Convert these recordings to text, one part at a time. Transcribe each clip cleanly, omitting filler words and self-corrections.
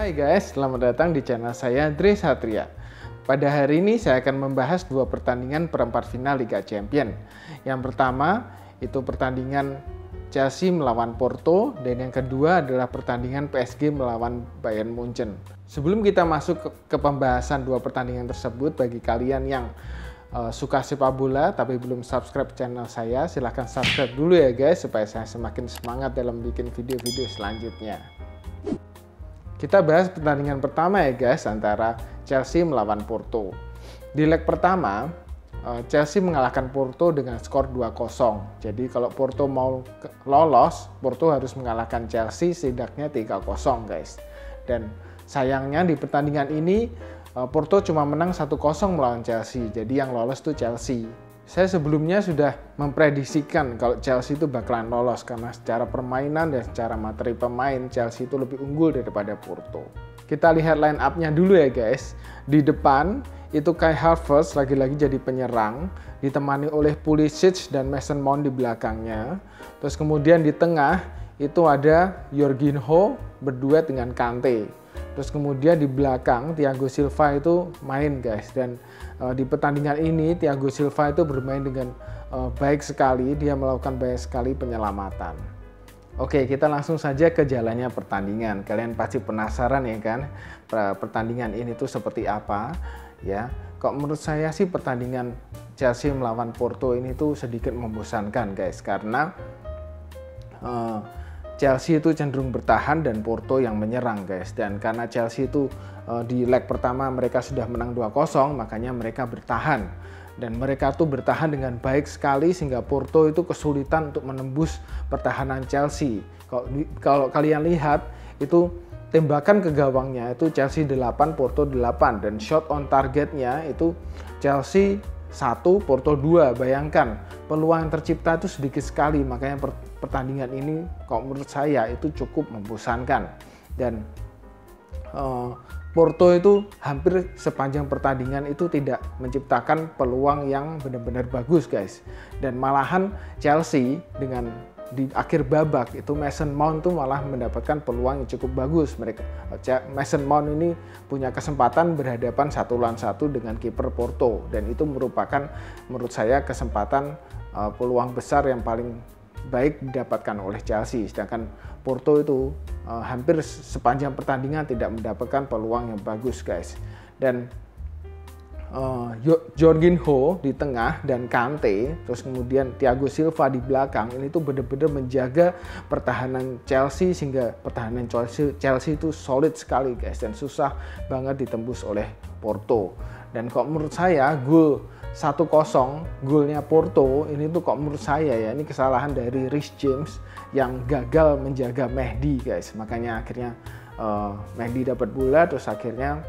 Hai guys, selamat datang di channel saya Dre Satria. Pada hari ini saya akan membahas dua pertandingan perempat final Liga Champions. Yang pertama itu pertandingan Chelsea melawan Porto dan yang kedua adalah pertandingan PSG melawan Bayern Munchen. Sebelum kita masuk ke pembahasan dua pertandingan tersebut, bagi kalian yang suka sepak bola tapi belum subscribe channel saya, silahkan subscribe dulu ya guys supaya saya semakin semangat dalam bikin video-video selanjutnya. Kita bahas pertandingan pertama ya guys, antara Chelsea melawan Porto. Di leg pertama, Chelsea mengalahkan Porto dengan skor 2-0. Jadi kalau Porto mau lolos, Porto harus mengalahkan Chelsea setidaknya 3-0 guys. Dan sayangnya di pertandingan ini, Porto cuma menang 1-0 melawan Chelsea. Jadi yang lolos tuh Chelsea. Saya sebelumnya sudah memprediksikan kalau Chelsea itu bakalan lolos karena secara permainan dan secara materi pemain Chelsea itu lebih unggul daripada Porto. Kita lihat line up-nya dulu ya guys. Di depan itu Kai Havertz lagi-lagi jadi penyerang, ditemani oleh Pulisic dan Mason Mount di belakangnya. Terus kemudian di tengah itu ada Jorginho berduet dengan Kante. Terus kemudian di belakang Thiago Silva itu main guys, dan di pertandingan ini Thiago Silva itu bermain dengan baik sekali, dia melakukan banyak sekali penyelamatan. Oke, kita langsung saja ke jalannya pertandingan. Kalian pasti penasaran ya kan, pertandingan ini tuh seperti apa ya. Kok menurut saya sih pertandingan Chelsea melawan Porto ini tuh sedikit membosankan guys, karena Chelsea itu cenderung bertahan dan Porto yang menyerang guys. Dan karena Chelsea itu di leg pertama mereka sudah menang 2-0, makanya mereka bertahan. Dan mereka tuh bertahan dengan baik sekali sehingga Porto itu kesulitan untuk menembus pertahanan Chelsea. Kalau kalian lihat itu tembakan ke gawangnya itu Chelsea 8, Porto 8. Dan shot on targetnya itu Chelsea 1, Porto 2. Bayangkan peluang yang tercipta itu sedikit sekali, makanya pertandingan ini kalau menurut saya itu cukup membosankan. Dan Porto itu hampir sepanjang pertandingan itu tidak menciptakan peluang yang benar-benar bagus guys. Dan malahan Chelsea dengan di akhir babak itu Mason Mount tuh malah mendapatkan peluang yang cukup bagus. Mason Mount ini punya kesempatan berhadapan 1-1 dengan kiper Porto, dan itu merupakan menurut saya kesempatan peluang besar yang paling baik didapatkan oleh Chelsea. Sedangkan Porto itu hampir sepanjang pertandingan tidak mendapatkan peluang yang bagus guys. Dan Jorginho di tengah dan Kante, terus kemudian Thiago Silva di belakang, ini tuh benar-benar menjaga pertahanan Chelsea sehingga pertahanan Chelsea itu solid sekali guys, dan susah banget ditembus oleh Porto. Dan kok menurut saya gol 1-0 golnya Porto ini tuh kok menurut saya ya, ini kesalahan dari Reece James yang gagal menjaga Mehdi guys. Makanya akhirnya Mehdi dapat bola, terus akhirnya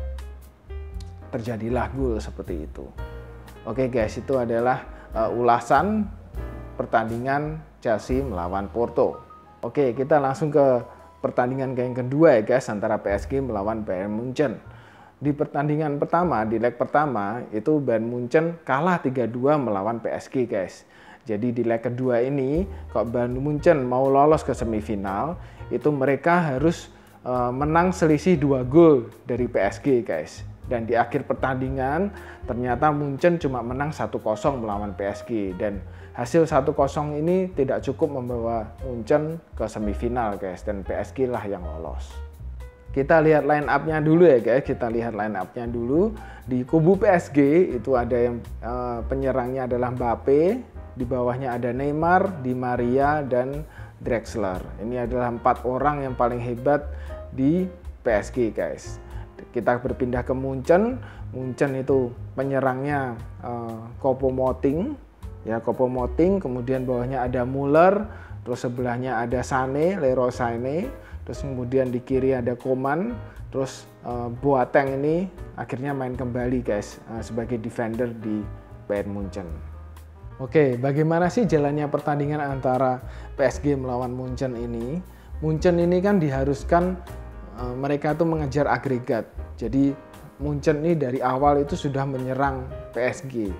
terjadilah gol seperti itu. Oke guys, itu adalah ulasan pertandingan Chelsea melawan Porto. Oke, kita langsung ke pertandingan yang kedua ya guys, antara PSG melawan Bayern Munchen. Di pertandingan pertama, di leg pertama itu Bayern Munchen kalah 3-2 melawan PSG guys. Jadi di leg kedua ini kalau Bayern Munchen mau lolos ke semifinal, itu mereka harus menang selisih 2 gol dari PSG guys. Dan di akhir pertandingan ternyata Munchen cuma menang 1-0 melawan PSG, dan hasil 1-0 ini tidak cukup membawa Munchen ke semifinal guys, dan PSG lah yang lolos. Kita lihat line up-nya dulu ya guys, kita lihat line up-nya dulu. Di kubu PSG itu ada yang penyerangnya adalah Mbappe, di bawahnya ada Neymar, Di Maria, dan Draxler. Ini adalah 4 orang yang paling hebat di PSG guys. Kita berpindah ke Munchen. Munchen itu penyerangnya Choupo-Moting, ya Choupo-Moting, kemudian bawahnya ada Müller, terus sebelahnya ada Sané, Leroy Sané, terus kemudian di kiri ada Coman, terus Boateng ini akhirnya main kembali guys sebagai defender di Bayern Munchen. Oke, bagaimana sih jalannya pertandingan antara PSG melawan Munchen ini? Munchen ini kan diharuskan mereka tuh mengejar agregat. Jadi Munchen ini dari awal itu sudah menyerang PSG.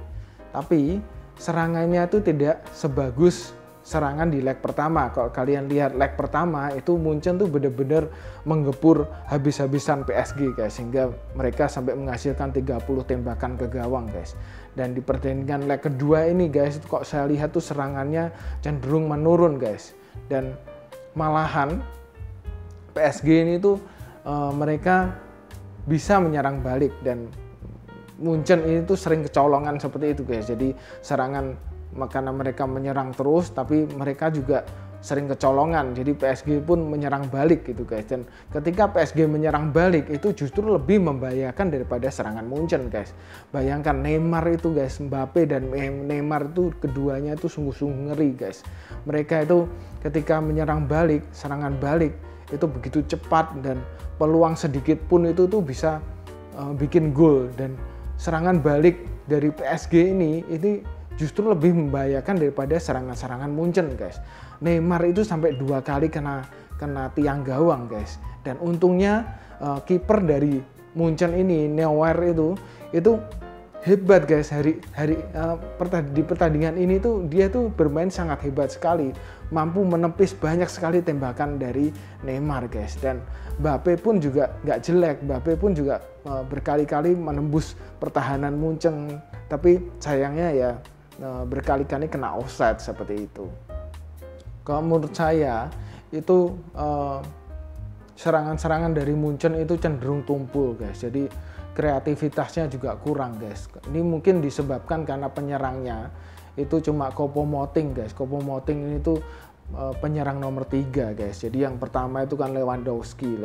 Tapi serangannya itu tidak sebagus serangan di leg pertama. Kalau kalian lihat leg pertama itu Munchen tuh bener-bener menggepur habis-habisan PSG guys, sehingga mereka sampai menghasilkan 30 tembakan ke gawang guys. Dan di pertandingan leg kedua ini guys, kok saya lihat tuh serangannya cenderung menurun guys, dan malahan PSG ini tuh mereka bisa menyerang balik, dan Munchen ini tuh sering kecolongan seperti itu guys. Jadi serangan, karena mereka menyerang terus tapi mereka juga sering kecolongan, jadi PSG pun menyerang balik gitu guys. Dan ketika PSG menyerang balik itu justru lebih membahayakan daripada serangan Munchen guys. Bayangkan Neymar itu guys, Mbappe dan Neymar itu keduanya itu sungguh-sungguh ngeri guys. Mereka itu ketika menyerang balik, serangan balik itu begitu cepat, dan peluang sedikit pun itu tuh bisa bikin gol. Dan serangan balik dari PSG ini justru lebih membahayakan daripada serangan-serangan Munchen guys. Neymar itu sampai 2 kali kena tiang gawang guys. Dan untungnya kiper dari Munchen ini, Neuer itu hebat guys. Di pertandingan ini tuh dia tuh bermain sangat hebat sekali, mampu menepis banyak sekali tembakan dari Neymar guys. Dan Mbappe pun juga nggak jelek, Mbappe pun juga berkali-kali menembus pertahanan Munchen, tapi sayangnya ya berkali-kali kena offside seperti itu. Kalau menurut saya itu serangan-serangan dari Munchen itu cenderung tumpul guys, jadi kreativitasnya juga kurang guys. Ini mungkin disebabkan karena penyerangnya itu cuma Choupo-Moting guys. Choupo-Moting ini tuh penyerang nomor 3 guys. Jadi yang pertama itu kan Lewandowski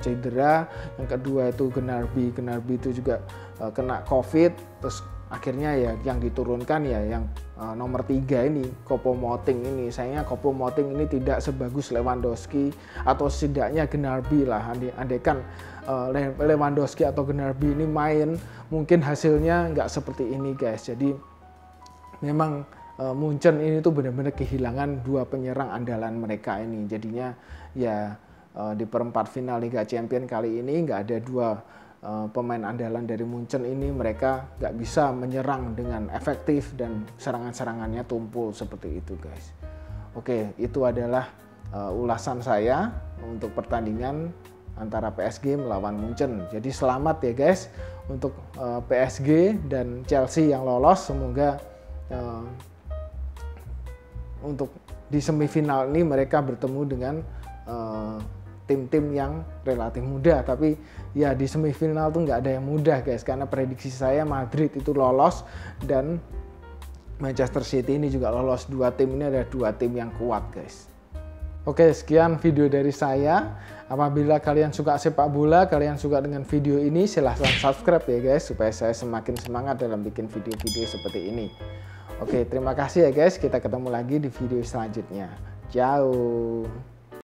cedera, yang kedua itu Gnabry itu juga kena COVID, terus akhirnya ya yang diturunkan ya yang nomor 3 ini, Choupo-Moting ini. Sayangnya Choupo-Moting ini tidak sebagus Lewandowski atau setidaknya Gnabry lah. Andaikan Lewandowski atau Gnabry ini main, mungkin hasilnya nggak seperti ini guys. Jadi memang Munchen ini tuh benar-benar kehilangan 2 penyerang andalan mereka ini. Jadinya ya di perempat final Liga Champions kali ini nggak ada 2 pemain andalan dari Munchen ini. Mereka nggak bisa menyerang dengan efektif dan serangan-serangannya tumpul seperti itu guys. Oke, itu adalah ulasan saya untuk pertandingan antara PSG melawan Munchen. Jadi selamat ya guys untuk PSG dan Chelsea yang lolos. Semoga untuk di semifinal ini mereka bertemu dengan tim-tim yang relatif mudah. Tapi ya di semifinal tuh nggak ada yang mudah guys, karena prediksi saya Madrid itu lolos dan Manchester City ini juga lolos. 2 tim ini adalah 2 tim yang kuat guys. Oke, sekian video dari saya. Apabila kalian suka sepak bola, kalian suka dengan video ini, silahkan subscribe ya guys, supaya saya semakin semangat dalam bikin video-video seperti ini. Oke, terima kasih ya guys. Kita ketemu lagi di video selanjutnya. Ciao.